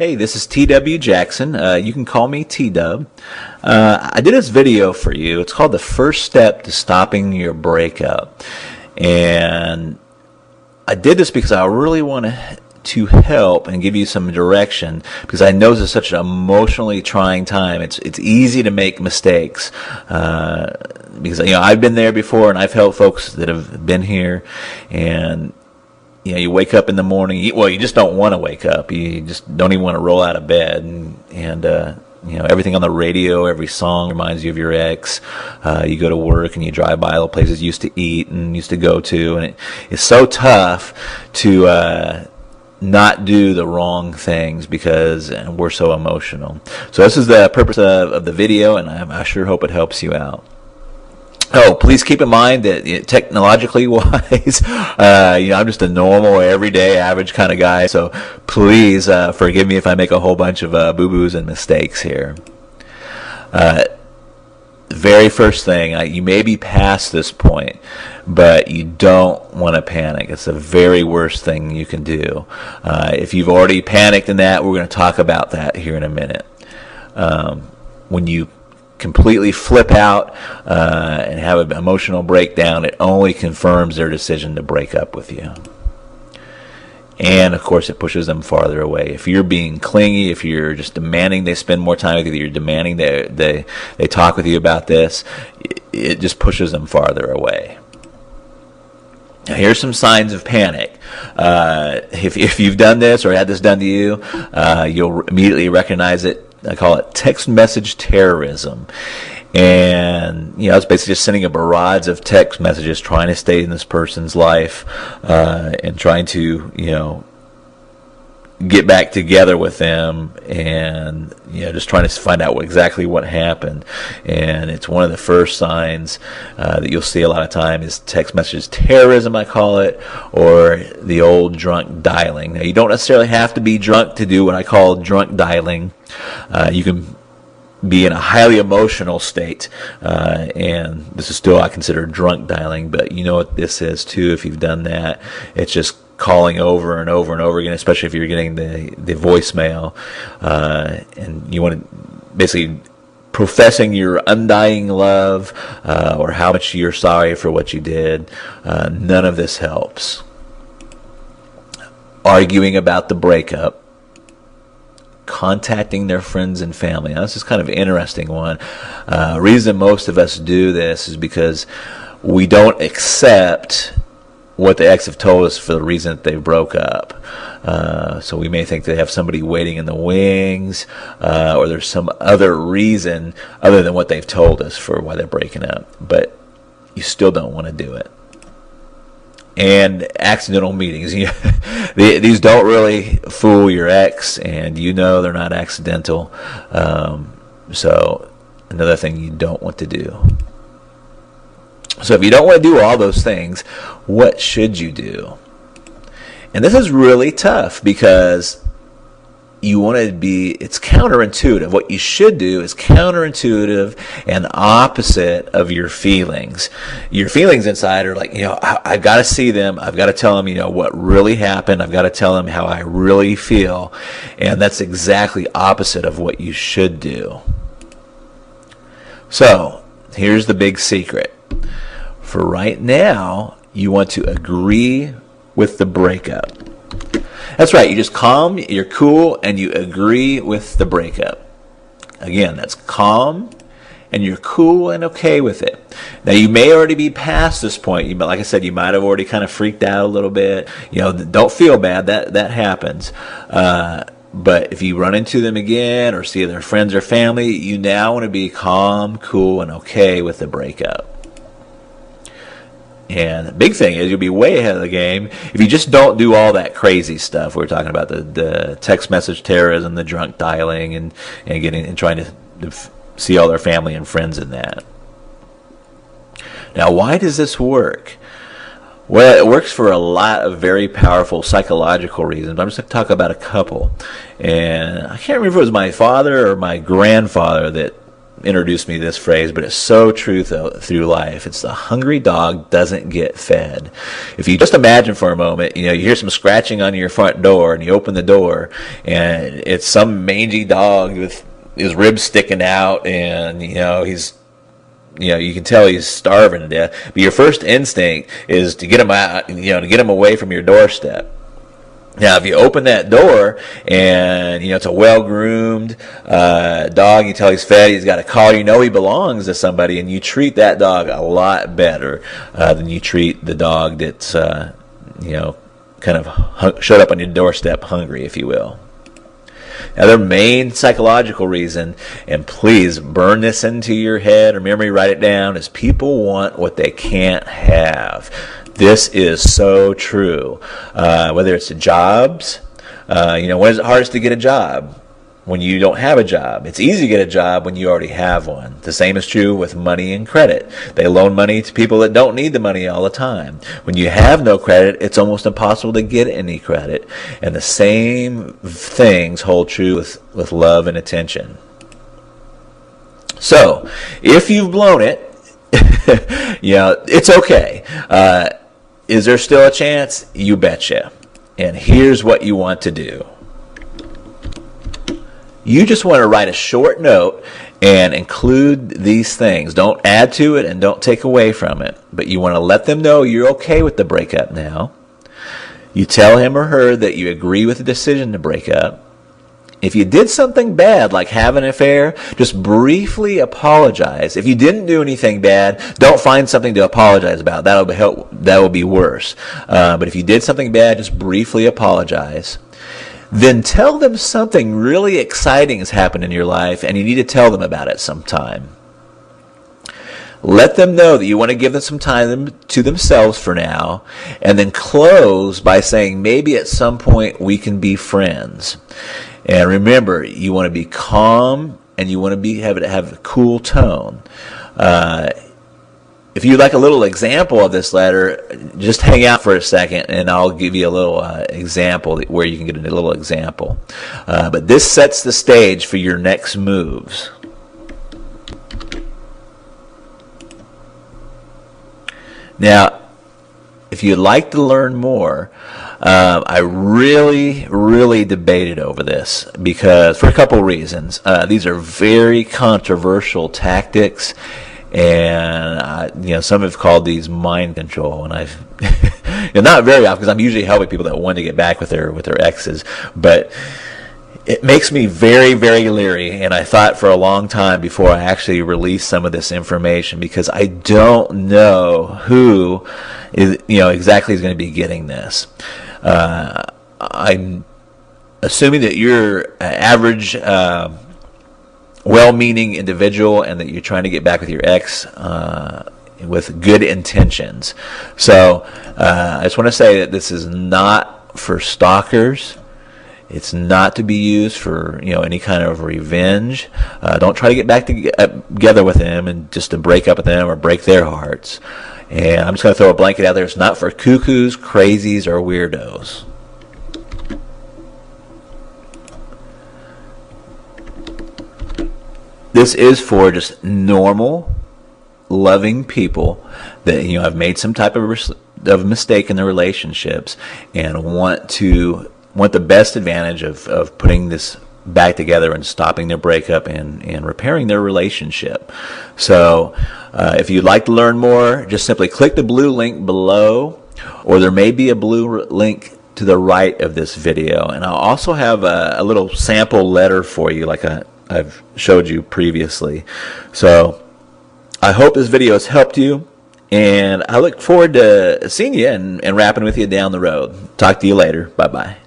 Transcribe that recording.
Hey, this is TW Jackson. You can call me T-Dub. I did this video for you. It's called The First Step to Stopping Your Breakup. And I did this because I really want to help and give you some direction, because I know this is such an emotionally trying time. It's easy to make mistakes, because I've been there before, and I've helped folks that have been here. And you wake up in the morning. You just don't want to wake up. You just don't even want to roll out of bed. And everything on the radio, every song reminds you of your ex. You go to work and you drive by all the places you used to eat and used to go to, and it's so tough to not do the wrong things because we're so emotional. So this is the purpose of the video, and I sure hope it helps you out. Oh, please keep in mind that technologically wise, I'm just a normal, everyday, average kind of guy. So please forgive me if I make a whole bunch of boo-boos and mistakes here. Very first thing, you may be past this point, but you don't want to panic. It's the very worst thing you can do. If you've already panicked in that, we're going to talk about that here in a minute. When you completely flip out and have an emotional breakdown, it only confirms their decision to break up with you. And of course, it pushes them farther away. If you're being clingy, if you're just demanding they spend more time with you, you're demanding they talk with you about this, it just pushes them farther away. Now, here's some signs of panic. If you've done this or had this done to you, you'll immediately recognize it. I call it text message terrorism. And, it's basically just sending a barrage of text messages trying to stay in this person's life, and trying to, get back together with them, and, just trying to find out exactly what happened. And it's one of the first signs that you'll see a lot of time is text message terrorism, I call it, or the old drunk dialing. Now, you don't necessarily have to be drunk to do what I call drunk dialing. You can be in a highly emotional state, and this is still, I consider, drunk dialing, but you know what this is too if you've done that. It's just calling over and over and over again, especially if you're getting the voicemail, and you want to basically professing your undying love, or how much you're sorry for what you did. None of this helps. Arguing about the breakup, contacting their friends and family. Now, this is kind of an interesting one. Reason most of us do this is because we don't accept what the ex have told us for the reason that they broke up. So we may think they have somebody waiting in the wings, or there's some other reason other than what they've told us for why they're breaking up. But you still don't want to do it. And accidental meetings. These don't really fool your ex, and they're not accidental. So another thing you don't want to do. So if you don't want to do all those things, what should you do? And this is really tough because you want to it's counterintuitive. What you should do is counterintuitive and opposite of your feelings. Your feelings inside are like, I've got to see them. I've got to tell them, what really happened. I've got to tell them how I really feel. And that's exactly opposite of what you should do. So here's the big secret. For right now, you want to agree with the breakup. That's right. You just calm, you're cool, and you agree with the breakup. Again, that's calm, and you're cool and okay with it. Now, you may already be past this point. Like I said, you might have already kind of freaked out a little bit. Don't feel bad. That happens. But if you run into them again or see their friends or family, you now want to be calm, cool, and okay with the breakup. And the big thing is you'll be way ahead of the game if you just don't do all that crazy stuff. We're talking about the text message terrorism, the drunk dialing, and trying to see all their family and friends in that. Now, why does this work? Well, it works for a lot of very powerful psychological reasons. I'm just going to talk about a couple. And I can't remember if it was my father or my grandfather that introduced me to this phrase, but it's so true through life. It's the hungry dog doesn't get fed. If you just imagine for a moment, you hear some scratching on your front door, and you open the door, and it's some mangy dog with his ribs sticking out, and he's you can tell he's starving to death. But your first instinct is to get him out, to get him away from your doorstep. Now, if you open that door and, it's a well-groomed dog, you tell he's fed, he's got a collar, he belongs to somebody, and you treat that dog a lot better than you treat the dog that's, kind of showed up on your doorstep hungry, if you will. Now, their main psychological reason, and please burn this into your head or memory, write it down, is people want what they can't have. This is so true. Whether it's jobs, when is it hardest to get a job? When you don't have a job. It's easy to get a job when you already have one. The same is true with money and credit. They loan money to people that don't need the money all the time. When you have no credit, it's almost impossible to get any credit. And the same things hold true with love and attention. So, if you've blown it, it's okay. Is there still a chance? You betcha. And here's what you want to do. You just want to write a short note and include these things. Don't add to it and don't take away from it. But you want to let them know you're okay with the breakup now. You tell him or her that you agree with the decision to break up. If you did something bad, like have an affair, just briefly apologize. If you didn't do anything bad, don't find something to apologize about. That will be worse. But if you did something bad, just briefly apologize. Then tell them something really exciting has happened in your life, and you need to tell them about it sometime. Let them know that you want to give them some time to themselves for now, and then close by saying, maybe at some point we can be friends. And remember, you want to be calm, and you want to have a cool tone. If you'd like a little example of this letter, just hang out for a second, and I'll give you a little example where you can get a little example. But this sets the stage for your next moves. Now, if you'd like to learn more, I really debated over this because for a couple of reasons. These are very controversial tactics, and some have called these mind control, and I've not very often because I'm usually helping people that want to get back with their exes, but it makes me very, very leery, and I thought for a long time before I actually released some of this information because I don't know who is exactly is going to be getting this. I'm assuming that you're an average, well-meaning individual and that you're trying to get back with your ex with good intentions. So I just want to say that this is not for stalkers. It's not to be used for any kind of revenge. Don't try to get back together with them and just to break up with them or break their hearts. And I'm just going to throw a blanket out there. It's not for cuckoos, crazies, or weirdos. This is for just normal, loving people that have made some type of mistake in their relationships and want the best advantage of putting this back together and stopping their breakup and repairing their relationship. So if you'd like to learn more, just simply click the blue link below, or there may be a blue link to the right of this video. And I'll also have a little sample letter for you like I've showed you previously. So I hope this video has helped you, and I look forward to seeing you and rapping with you down the road. Talk to you later. Bye-bye.